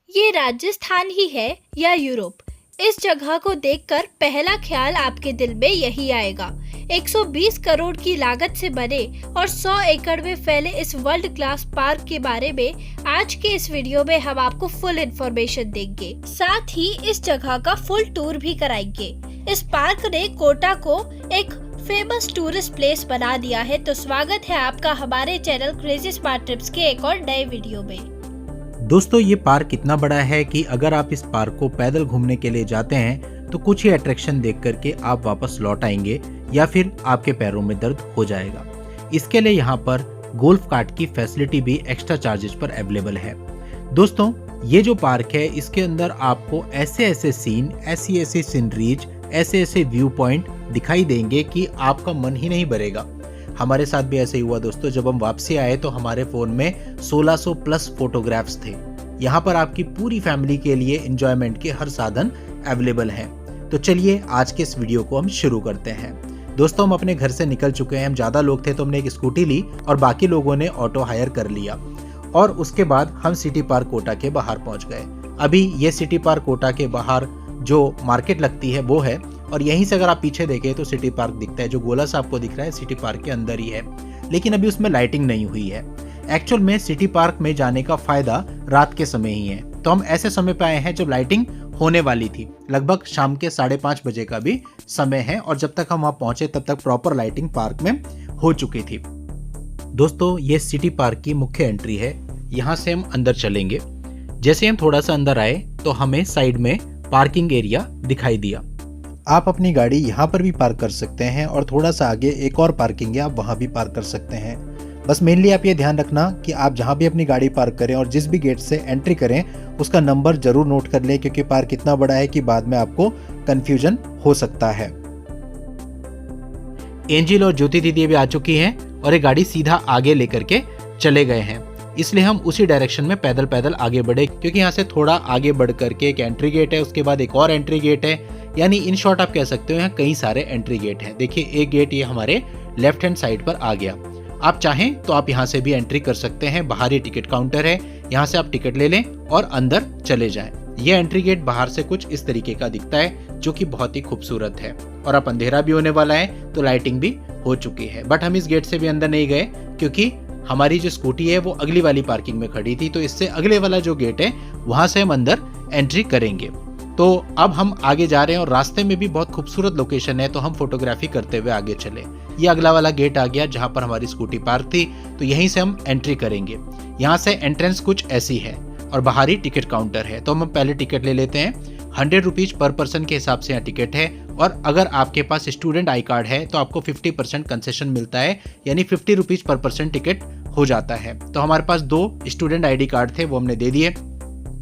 ये राजस्थान ही है या यूरोप? इस जगह को देखकर पहला ख्याल आपके दिल में यही आएगा। 120 करोड़ की लागत से बने और 100 एकड़ में फैले इस वर्ल्ड क्लास पार्क के बारे में आज के इस वीडियो में हम आपको फुल इंफॉर्मेशन देंगे। साथ ही इस जगह का फुल टूर भी कराएंगे। इस पार्क ने कोटा को एक फेमस टूरिस्ट प्लेस बना दिया है। तो स्वागत है आपका हमारे चैनल क्रेजी स्मार्ट ट्रिप्स के एक और नए वीडियो में। दोस्तों, ये पार्क इतना बड़ा है कि अगर आप इस पार्क को पैदल घूमने के लिए जाते हैं तो कुछ ही अट्रैक्शन देख करके आप वापस लौट आएंगे या फिर आपके पैरों में दर्द हो जाएगा। इसके लिए यहाँ पर गोल्फ कार्ट की फैसिलिटी भी एक्स्ट्रा चार्जेस पर अवेलेबल है। दोस्तों, ये जो पार्क है इसके अंदर आपको ऐसे ऐसे सीन, ऐसी सीनरीज, ऐसे व्यू पॉइंट दिखाई देंगे कि आपका मन ही नहीं भरेगा। हमारे साथ भी ऐसे ही हुआ दोस्तों। जब हम वापसी आए तो हमारे फोन में 1600 प्लस फोटोग्राफ्स थे। यहाँ पर आपकी पूरी फैमिली के लिए एंजॉयमेंट के हर साधन अवेलेबल हैं। तो चलिए आज के इस वीडियो को हम शुरू करते हैं। दोस्तों, हम अपने घर से निकल चुके हैं। हम ज़्यादा लोग थे तो हमने एक स्कूटी ली और बाकी लोगों ने ऑटो हायर कर लिया और उसके बाद हम सिटी पार्क कोटा के बाहर पहुँच गए। अभी ये सिटी पार्क कोटा के बाहर जो मार्केट लगती है वो है और यहीं से अगर आप पीछे देखें तो सिटी पार्क दिखता है। जो गोला सा आपको दिख रहा है सिटी पार्क के अंदर ही है, लेकिन अभी उसमें लाइटिंग नहीं हुई है। एक्चुअल में सिटी पार्क में जाने का फायदा रात के समय ही है। तो हम ऐसे समय पे आए हैं जब लाइटिंग होने वाली थी। लगभग शाम के 5:30 बजे का भी समय है और जब तक हम वहां पहुंचे तब तक प्रॉपर लाइटिंग पार्क में हो चुकी थी। दोस्तों, ये सिटी पार्क की मुख्य एंट्री है। यहाँ से हम अंदर चलेंगे। जैसे हम थोड़ा सा अंदर आए तो हमें साइड में पार्किंग एरिया दिखाई दिया। आप अपनी गाड़ी यहाँ पर भी पार्क कर सकते हैं और थोड़ा सा आगे एक और पार्किंग है, आप वहाँ भी पार्क कर सकते हैं। बस मेनली आप ये ध्यान रखना कि आप जहाँ भी अपनी गाड़ी पार्क करें और जिस भी गेट से एंट्री करें उसका नंबर जरूर नोट कर लें, क्योंकि पार्क इतना बड़ा है कि बाद में आपको कंफ्यूजन हो सकता है। एंजिल और ज्योति दीदी भी आ चुकी हैं और ये गाड़ी सीधा आगे लेकर के चले गए हैं। इसलिए हम उसी डायरेक्शन में पैदल पैदल आगे बढ़े, क्योंकि यहाँ से थोड़ा आगे बढ़ करके एक एंट्री गेट है, उसके बाद एक और एंट्री गेट है। यानी इन शॉर्ट आप कह सकते हो यहाँ कई सारे एंट्री गेट हैं। देखिए, एक गेट ये हमारे लेफ्ट हैंड साइड पर आ गया। आप चाहें तो आप यहाँ से भी एंट्री कर सकते हैं। बाहर ये टिकट काउंटर है, यहाँ से आप टिकट ले लें और अंदर चले जाएं। ये एंट्री गेट बाहर से कुछ इस तरीके का दिखता है, जो कि बहुत ही खूबसूरत है। और अब अंधेरा भी होने वाला है तो लाइटिंग भी हो चुकी है। बट हम इस गेट से भी अंदर नहीं गए, क्योंकि हमारी जो स्कूटी है वो अगली वाली पार्किंग में खड़ी थी। तो इससे अगले वाला जो गेट है वहां से हम अंदर एंट्री करेंगे। तो अब हम आगे जा रहे हैं और रास्ते में भी बहुत खूबसूरत लोकेशन है, तो हम फोटोग्राफी करते हुए आगे चले। ये अगला वाला गेट आ गया जहां पर हमारी स्कूटी पार्क थी, तो यहीं से हम एंट्री करेंगे। यहाँ से एंट्रेंस कुछ ऐसी है और बाहरी टिकट काउंटर है। तो हम पहले टिकट ले लेते हैं। 100 रुपीज पर पर्सन के हिसाब से यहाँ टिकट है। और अगर आपके पास स्टूडेंट आई कार्ड है तो आपको 50% कंसेशन मिलता है, यानी 50 रुपीज पर पर्सन टिकट हो जाता है। तो हमारे पास 2 स्टूडेंट आईडी कार्ड थे, वो हमने दे दिए।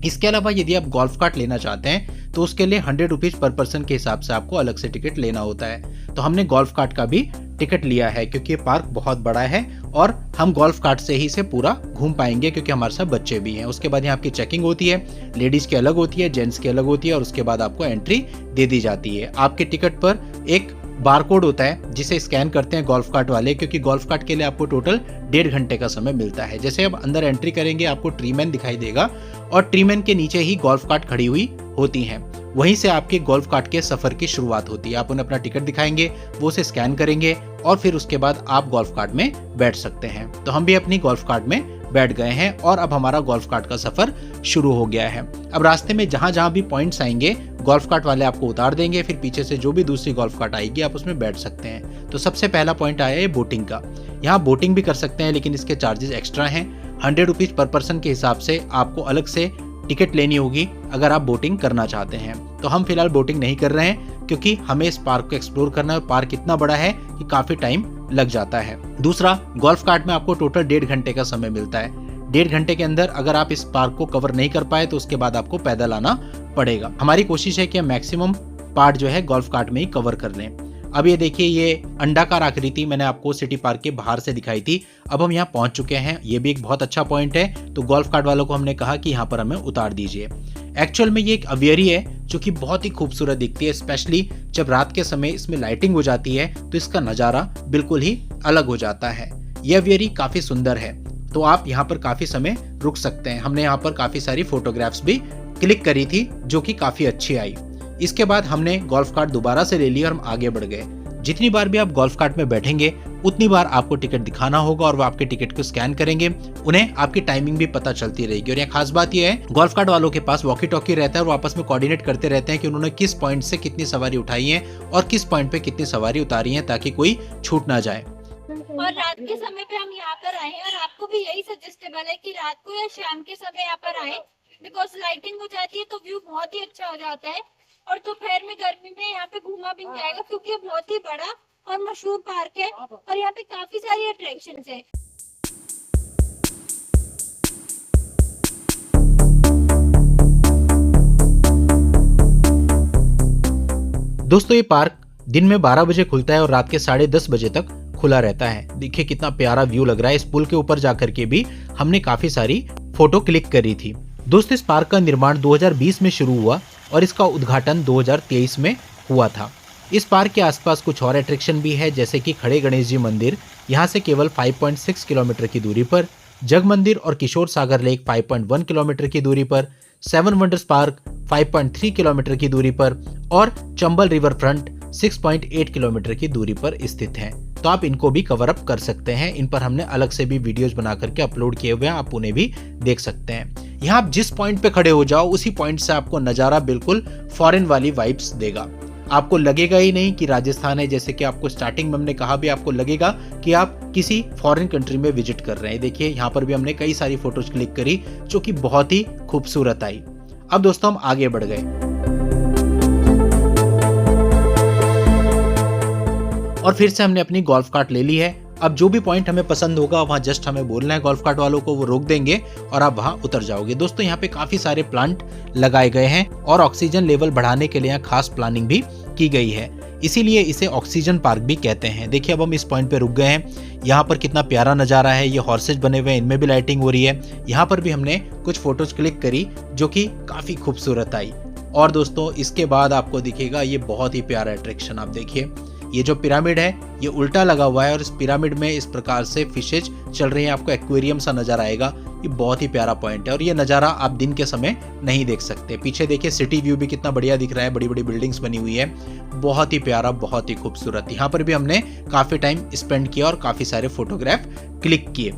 इसके अलावा यदि आप गोल्फ कार्ट लेना चाहते हैं तो उसके लिए 100 रुपीज पर पर्सन के हिसाब से आपको अलग से टिकट लेना होता है। तो हमने गोल्फ कार्ट का भी टिकट लिया है, क्योंकि ये पार्क बहुत बड़ा है और हम गोल्फ कार्ट से ही से पूरा घूम पाएंगे, क्योंकि हमारे साथ बच्चे भी हैं। उसके बाद यहाँ आपकी चेकिंग होती है, लेडीज की अलग होती है, जेंट्स की अलग होती है और उसके बाद आपको एंट्री दे दी जाती है। आपके टिकट पर एक बारकोड होता है जिसे स्कैन करते हैं गोल्फ कार्ट वाले, क्योंकि गोल्फ कार्ट के लिए आपको टोटल 1.5 घंटे का समय मिलता है। जैसे अब अंदर एंट्री करेंगे आपको ट्रीमैन दिखाई देगा और ट्रीमैन के नीचे ही गोल्फ कार्ट खड़ी हुई होती हैं। वहीं से आपके गोल्फ कार्ट के सफर की शुरुआत होती है। आप उन्हें अपना टिकट दिखाएंगे, वो उसे स्कैन करेंगे और फिर उसके बाद आप गोल्फ कार्ट में बैठ सकते हैं। तो हम भी अपनी गोल्फ कार्ट में बैठ गए हैं और अब हमारा गोल्फ कार्ट का सफर शुरू हो गया है। अब रास्ते में जहां जहां भी पॉइंट्स आएंगे गोल्फ कार्ट वाले आपको उतार देंगे, फिर पीछे से जो भी दूसरी गोल्फ कार्ट आएगी आप उसमें बैठ सकते हैं। तो सबसे पहला पॉइंट आया है बोटिंग का। यहाँ बोटिंग भी कर सकते हैं, लेकिन इसके चार्जेस एक्स्ट्रा हैं। 100 रुपीज पर पर्सन के हिसाब से आपको अलग से टिकट लेनी होगी अगर आप बोटिंग करना चाहते हैं। तो हम फिलहाल बोटिंग नहीं कर रहे हैं, क्योंकि हमें इस पार्क को एक्सप्लोर करना है। पार्क इतना बड़ा है कि काफी टाइम लग जाता है। दूसरा, गोल्फ कार्ट में आपको टोटल 1.5 घंटे का समय मिलता है। 1.5 घंटे के अंदर अगर आप इस पार्क को कवर नहीं कर पाए तो उसके बाद आपको पैदल आना पड़ेगा। हमारी कोशिश है कि हम मैक्सिमम पार्ट जो है गोल्फ कार्ट में ही कवर कर लें। अब ये देखिए, ये अंडाकार आकृति मैंने आपको सिटी पार्क के बाहर से दिखाई थी। अब हम यहाँ पहुंच चुके हैं। ये भी एक बहुत अच्छा पॉइंट है। तो गोल्फ कार्ट वालों को हमने कहा कि यहाँ पर हमें उतार दीजिए। एक्चुअल में ये एक अवियरी है जो कि बहुत ही खूबसूरत दिखती है, स्पेशली जब रात के समय इसमें लाइटिंग हो जाती है तो इसका नज़ारा बिल्कुल ही अलग हो जाता है। यह अवियरी काफ़ी सुंदर है। तो आप यहाँ पर काफी समय रुक सकते हैं। हमने यहाँ पर काफी सारी फोटोग्राफ्स भी क्लिक करी थी जो कि काफी अच्छी आई। इसके बाद हमने गोल्फ कार्ट दोबारा से ले लिया और हम आगे बढ़ गए। जितनी बार भी आप गोल्फ कार्ट में बैठेंगे उतनी बार आपको टिकट दिखाना होगा और वो आपके टिकट को स्कैन करेंगे। उन्हें आपकी टाइमिंग भी पता चलती रहेगी। और यहाँ खास बात यह है, गोल्फ कार्ट वालों के पास वॉकी टॉकी रहता है और आपस में कोऑर्डिनेट करते रहते हैं कि उन्होंने किस पॉइंट से कितनी सवारी उठाई है और किस पॉइंट पे कितनी सवारी उतारी है, ताकि कोई छूट ना जाए। और रात के समय पे हम यहाँ पर आए और आपको भी यही सजेस्टेबल है कि रात को या शाम के समय यहाँ पर आए, बिकॉज लाइटिंग हो जाती है तो व्यू बहुत ही अच्छा हो जाता है। और दोपहर में गर्मी में यहाँ पे घूमा भी नहीं जाएगा क्योंकि ये बहुत ही बड़ा और मशहूर पार्क है और यहाँ पे काफी सारी अट्रैक्शंस है। दोस्तों ये पार्क दिन में 12 बजे खुलता है और रात के 10:30 बजे तक खुला रहता है। देखिए कितना प्यारा व्यू लग रहा है। इस पुल के ऊपर जाकर के भी हमने काफी सारी फोटो क्लिक करी थी। दोस्तों इस पार्क का निर्माण 2020 में शुरू हुआ और इसका उद्घाटन 2023 में हुआ था। इस पार्क के आसपास कुछ और अट्रैक्शन भी है, जैसे कि खड़े गणेश जी मंदिर यहाँ से केवल 5.6 किलोमीटर की दूरी पर, जग मंदिर और किशोर सागर लेक 5.1 किलोमीटर की दूरी पर, 7 वंडर्स पार्क 5.3 किलोमीटर की दूरी पर और चंबल रिवर फ्रंट 6.8 किलोमीटर की दूरी पर स्थित हैं। तो आप इनको भी कवर अप कर सकते हैं। इन पर हमने अलग से भी वीडियोस बना करके अपलोड किए हुए हैं, आप उन्हें भी देख सकते हैं। यहाँ आप जिस पॉइंट पे खड़े हो जाओ उसी पॉइंट से आपको नज़ारा बिल्कुल फॉरेन वाली वाइब्स देगा। आपको लगेगा ही नहीं कि राजस्थान है, जैसे कि आपको स्टार्टिंग में हमने कहा भी, आपको लगेगा कि आप किसी फॉरेन कंट्री में विजिट कर रहे हैं। देखिए यहाँ पर भी हमने कई सारी फोटोज क्लिक करी जो कि बहुत ही खूबसूरत आई। अब दोस्तों हम आगे बढ़ गए और फिर से हमने अपनी गोल्फ कार्ट ले ली है। अब जो भी पॉइंट हमें पसंद होगा वहाँ जस्ट हमें बोलना है गोल्फ कार्ट वालों को, वो रोक देंगे और आप वहाँ उतर जाओगे। दोस्तों यहाँ पे काफी सारे प्लांट लगाए गए हैं और ऑक्सीजन लेवल बढ़ाने के लिए यहाँ खास प्लानिंग भी की गई है, इसीलिए इसे ऑक्सीजन पार्क भी कहते हैं। देखिए अब हम इस पॉइंट पे रुक गए हैं। यहाँ पर कितना प्यारा नज़ारा है। ये हॉर्सेज बने हुए हैं, इनमें भी लाइटिंग हो रही है। यहाँ पर भी हमने कुछ फोटोज क्लिक करी जो कि काफी खूबसूरत आई। और दोस्तों इसके बाद आपको दिखेगा ये बहुत ही प्यारा अट्रैक्शन। आप देखिए ये जो पिरामिड है ये उल्टा लगा हुआ है और इस पिरामिड में इस प्रकार से फिशेज चल रही हैं। आपको एक्वेरियम सा नजर आएगा। ये बहुत ही प्यारा पॉइंट है और ये नज़ारा आप दिन के समय नहीं देख सकते। पीछे देखिए सिटी व्यू भी कितना बढ़िया दिख रहा है, बड़ी बड़ी बिल्डिंग्स बनी हुई है, बहुत ही प्यारा, बहुत ही खूबसूरत। यहाँ पर भी हमने काफ़ी टाइम स्पेंड किया और काफ़ी सारे फोटोग्राफ क्लिक किए।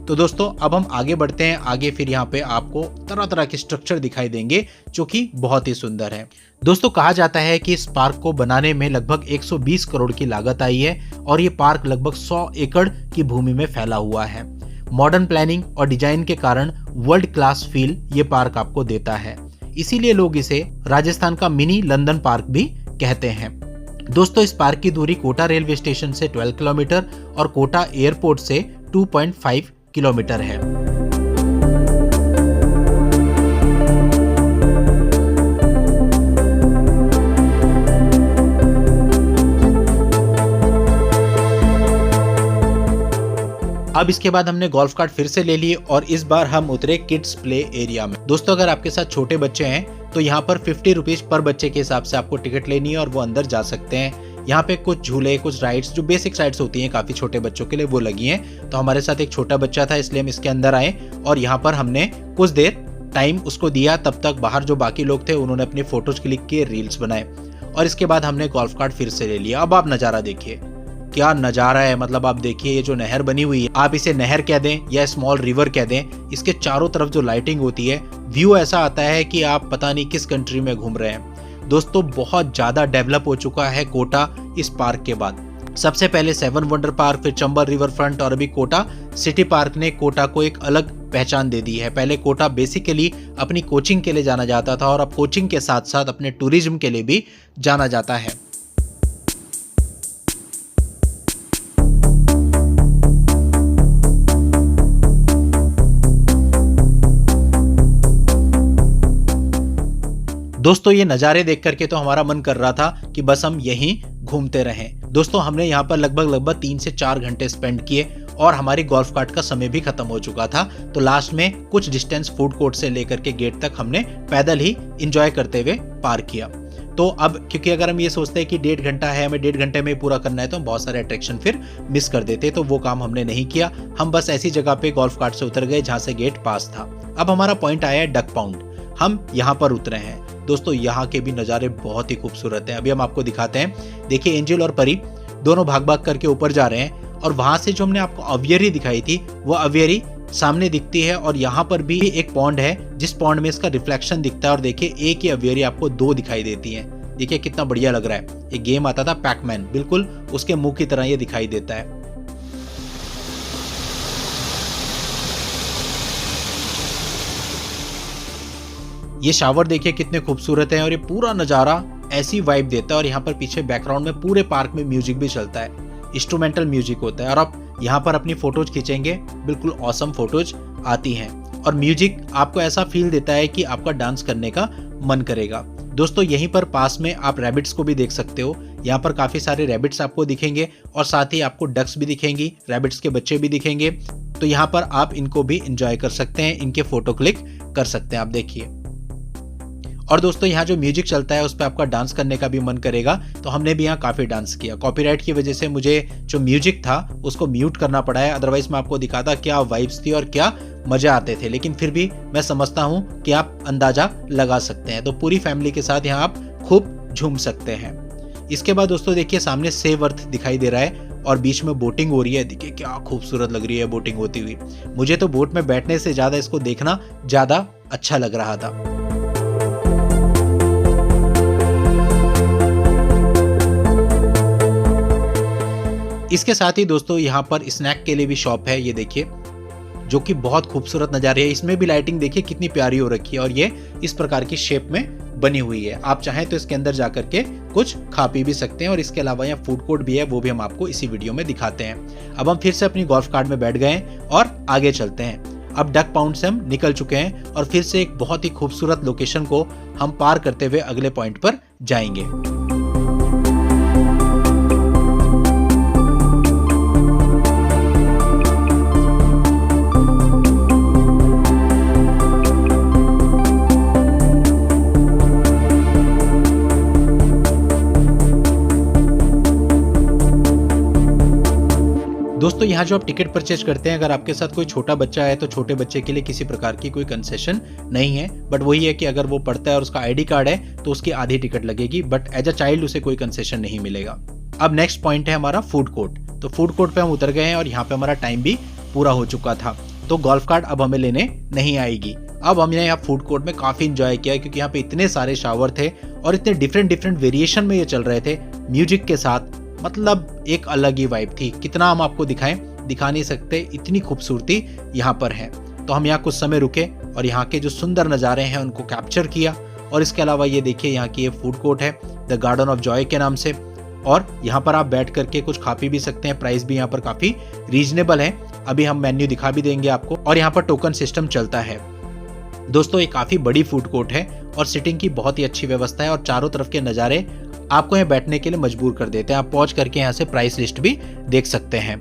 तो दोस्तों अब हम आगे बढ़ते हैं। आगे फिर यहाँ पे आपको तरह तरह के स्ट्रक्चर दिखाई देंगे जो कि बहुत ही सुंदर है। दोस्तों कहा जाता है कि इस पार्क को बनाने में लगभग 120 करोड़ की लागत आई है और ये पार्क लगभग 100 एकड़ की भूमि में फैला हुआ है। मॉडर्न प्लानिंग और डिजाइन के कारण वर्ल्ड क्लास फील ये पार्क आपको देता है, इसीलिए लोग इसे राजस्थान का मिनी लंदन पार्क भी कहते हैं। दोस्तों इस पार्क की दूरी कोटा रेलवे स्टेशन से 12 किलोमीटर और कोटा एयरपोर्ट से 2.5 किलोमीटर है। अब इसके बाद हमने गोल्फ कार्ट फिर से ले लिए और इस बार हम उतरे किड्स प्ले एरिया में। दोस्तों अगर आपके साथ छोटे बच्चे हैं तो यहाँ पर 50 रुपीज पर बच्चे के हिसाब से आपको टिकट लेनी है और वो अंदर जा सकते हैं। यहाँ पे कुछ झूले, कुछ राइड्स जो बेसिक राइड्स होती हैं काफी छोटे बच्चों के लिए, वो लगी हैं। तो हमारे साथ एक छोटा बच्चा था इसलिए हम इसके अंदर आए और यहाँ पर हमने कुछ देर टाइम उसको दिया। तब तक बाहर जो बाकी लोग थे उन्होंने अपने फोटोज क्लिक किए, रील्स बनाए और इसके बाद हमने गोल्फ कार्ट फिर से ले लिया। अब आप नज़ारा देखिए, क्या नज़ारा है। मतलब आप देखिए ये जो नहर बनी हुई है, आप इसे नहर कह दें या स्मॉल रिवर कह दें, इसके चारों तरफ जो लाइटिंग होती है, व्यू ऐसा आता है कि आप पता नहीं किस कंट्री में घूम रहे हैं। दोस्तों बहुत ज़्यादा डेवलप हो चुका है कोटा इस पार्क के बाद। सबसे पहले 7 वंडर पार्क, फिर चंबल रिवर फ्रंट और अभी कोटा सिटी पार्क ने कोटा को एक अलग पहचान दे दी है। पहले कोटा बेसिकली अपनी कोचिंग के लिए जाना जाता था और अब कोचिंग के साथ साथ अपने टूरिज्म के लिए भी जाना जाता है। दोस्तों ये नज़ारे देख करके तो हमारा मन कर रहा था कि बस हम यहीं घूमते रहें। दोस्तों हमने यहाँ पर लगभग 3 से 4 घंटे स्पेंड किए और हमारी गोल्फ कार्ट का समय भी खत्म हो चुका था। तो लास्ट में कुछ डिस्टेंस फूड कोर्ट से लेकर के गेट तक हमने पैदल ही एंजॉय करते हुए पार किया। तो अब क्योंकि अगर हम ये सोचते हैं कि 1.5 घंटा है, हमें 1.5 घंटे में पूरा करना है, तो हम बहुत सारे अट्रैक्शन फिर मिस कर देते, तो वो काम हमने नहीं किया। हम बस ऐसी जगह पे गोल्फ कार्ट से उतर गए जहाँ से गेट पास था। अब हमारा पॉइंट आया है डक पाउंड, हम यहाँ पर उतरे हैं। दोस्तों यहाँ के भी नज़ारे बहुत ही खूबसूरत हैं, अभी हम आपको दिखाते हैं। देखिए एंजल और परी दोनों भाग भाग करके ऊपर जा रहे हैं, और वहां से जो हमने आपको अवियरी दिखाई थी वो अवियरी सामने दिखती है, और यहाँ पर भी एक पॉन्ड है जिस पॉन्ड में इसका रिफ्लेक्शन दिखता है, और देखिए एक ही अवियरी आपको 2 दिखाई देती है। देखिए कितना बढ़िया लग रहा है। एक गेम आता था पैकमैन, बिल्कुल उसके मुंह की तरह ये दिखाई देता है। ये शावर देखिए कितने खूबसूरत है, और ये पूरा नज़ारा ऐसी वाइब देता है। और यहाँ पर पीछे बैकग्राउंड में पूरे पार्क में म्यूजिक भी चलता है, इंस्ट्रूमेंटल म्यूजिक होता है, और आप यहाँ पर अपनी फोटोज खींचेंगे, बिल्कुल ऑसम फोटोज आती हैं। और म्यूजिक आपको ऐसा फील देता है कि आपका डांस करने का मन करेगा। दोस्तों यहीं पर पास में आप रैबिट्स को भी देख सकते हो। यहाँ पर काफी सारे रैबिट्स आपको दिखेंगे, और साथ ही आपको डक्स भी दिखेंगी, रैबिट्स के बच्चे भी दिखेंगे। तो यहाँ पर आप इनको भी एंजॉय कर सकते हैं, इनके फोटो क्लिक कर सकते हैं, आप देखिए। और दोस्तों यहाँ जो म्यूजिक चलता है उस पर आपका डांस करने का भी मन करेगा, तो हमने भी यहाँ काफी डांस किया। कॉपीराइट की वजह से मुझे जो म्यूजिक था उसको म्यूट करना पड़ा है, अदरवाइज मैं आपको दिखाता क्या वाइब्स थी और क्या मजा आते थे। लेकिन फिर भी मैं समझता हूँ कि आप अंदाजा लगा सकते हैं। तो पूरी फैमिली के साथ यहाँ आप खूब झूम सकते हैं। इसके बाद दोस्तों देखिए सामने सेव अर्थ दिखाई दे रहा है, और बीच में बोटिंग हो रही है। देखिए क्या खूबसूरत लग रही है बोटिंग होती हुई। मुझे तो बोट में बैठने से ज्यादा इसको देखना ज्यादा अच्छा लग रहा था। इसके साथ ही दोस्तों यहाँ पर स्नैक के लिए भी शॉप है, ये देखिए, जो कि बहुत खूबसूरत नज़ारे है। इसमें भी लाइटिंग देखिए कितनी प्यारी हो रखी है, और ये इस प्रकार की शेप में बनी हुई है। आप चाहें तो इसके अंदर जाकर के कुछ खा पी भी सकते हैं। और इसके अलावा यहाँ फूड कोर्ट भी है, वो भी हम आपको इसी वीडियो में दिखाते हैं। अब हम फिर से अपनी गोल्फ कार्ट में बैठ गए और आगे चलते हैं। अब डक पाउंड से हम निकल चुके हैं, और फिर से एक बहुत ही खूबसूरत लोकेशन को हम पार करते हुए अगले पॉइंट पर जाएंगे। दोस्तों यहाँ जो आप टिकट परचेज करते हैं, अगर आपके साथ कोई छोटा बच्चा है तो छोटे बच्चे के लिए किसी प्रकार की कोई कंसेशन नहीं है, बट वही है कि अगर वो पढ़ता है और उसका आईडी कार्ड है तो उसकी आधी टिकट लगेगी, बट एज अ चाइल्ड उसे कोई कंसेशन नहीं मिलेगा। अब नेक्स्ट पॉइंट है हमारा फूड कोर्ट। तो फूड कोर्ट पे हम उतर गए हैं, और यहाँ पे हमारा टाइम भी पूरा हो चुका था, तो गोल्फ कार्ट अब हमें लेने नहीं आएगी। अब हमने यहाँ फूड कोर्ट में काफी इंजॉय किया, क्योंकि यहाँ पे इतने सारे शावर थे और इतने डिफरेंट वेरिएशन में ये चल रहे थे म्यूजिक के साथ। मतलब एक अलग ही वाइब थी। कितना हम आपको दिखा नहीं सकते, इतनी खूबसूरती यहाँ पर है। तो हम यहाँ कुछ समय रुके और यहाँ के जो सुंदर नज़ारे हैं उनको कैप्चर किया। और इसके अलावा ये देखिए यहाँ की ये फूड कोर्ट है द गार्डन ऑफ जॉय के नाम से, और यहाँ पर आप बैठ करके कुछ खा पी भी सकते हैं। प्राइस भी यहाँ पर काफ़ी रीजनेबल है। अभी हम मेन्यू दिखा भी देंगे आपको, और यहाँ पर टोकन सिस्टम चलता है। दोस्तों ये काफ़ी बड़ी फूड कोर्ट है, और सिटिंग की बहुत ही अच्छी व्यवस्था है, और चारों तरफ के नज़ारे आपको यहाँ बैठने के लिए मजबूर कर देते हैं। आप पॉज करके यहाँ से प्राइस लिस्ट भी देख सकते हैं।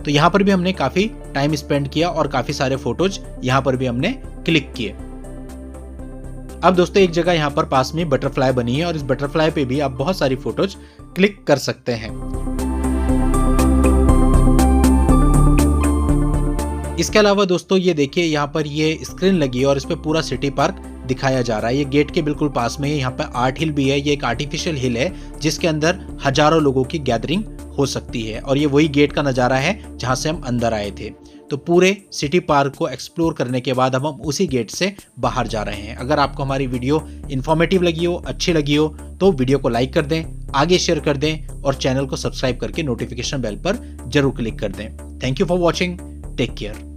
तो यहाँ पर भी हमने काफी टाइम स्पेंड किया, और काफी सारे फोटोज यहाँ पर भी हमने क्लिक किए। अब दोस्तों एक जगह यहाँ पर पास में बटरफ्लाई बनी है, और इस बटरफ्लाई पे भी आप बहुत सारी फोटोज क्लिक कर सकते हैं। इसके अलावा दोस्तों ये देखिए यहाँ पर ये स्क्रीन लगी है, और इस पे पूरा सिटी पार्क दिखाया जा रहा है। ये गेट के बिल्कुल पास में है। यहाँ पे आर्ट हिल भी है। ये एक आर्टिफिशियल हिल है जिसके अंदर हजारों लोगों की गैदरिंग हो सकती है, और ये वही गेट का नज़ारा है जहाँ से हम अंदर आए थे। तो पूरे सिटी पार्क को एक्सप्लोर करने के बाद हम उसी गेट से बाहर जा रहे हैं। अगर आपको हमारी वीडियो इन्फॉर्मेटिव लगी हो, अच्छी लगी हो, तो वीडियो को लाइक कर दें, आगे शेयर कर दें, और चैनल को सब्सक्राइब करके नोटिफिकेशन बेल पर जरूर क्लिक कर दें। Thank you for watching. Take care.